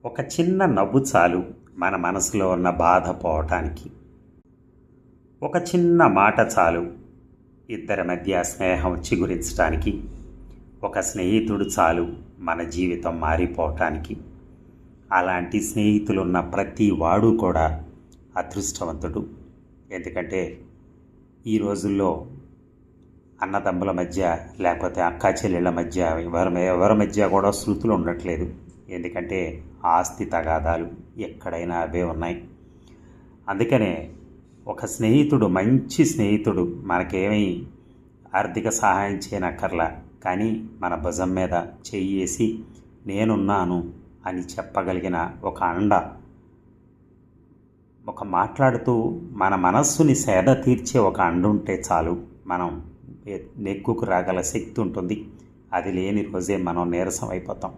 ఒక చిన్న నవ్వు చాలు మన మనసులో ఉన్న బాధ పోవటానికి. ఒక చిన్న మాట చాలు ఇద్దరి మధ్య స్నేహం చిగురించటానికి. ఒక స్నేహితుడు చాలు మన జీవితం మారిపోవటానికి. అలాంటి స్నేహితులున్న ప్రతి వాడు కూడా అదృష్టవంతుడు. ఎందుకంటే ఈ రోజుల్లో అన్నదమ్ముల మధ్య లేకపోతే అక్కా చెల్లెళ్ళ మధ్య ఎవరి మధ్య కూడా శృతులు ఉండట్లేదు. ఎందుకంటే ఆస్తి తగాదాలు ఎక్కడైనా అవే ఉన్నాయి. అందుకనే ఒక స్నేహితుడు, మంచి స్నేహితుడు మనకేమీ ఆర్థిక సహాయం చేయనక్కర్లా, కానీ మన భుజం మీద చెయ్యేసి నేనున్నాను అని చెప్పగలిగిన ఒక అండ, ఒక మాట్లాడుతూ మన మనస్సుని సేద తీర్చే ఒక అండ ఉంటే చాలు, మనం నెగ్గుకు రాగల శక్తి ఉంటుంది. అది లేని రోజే మనం నీరసం అయిపోతాం.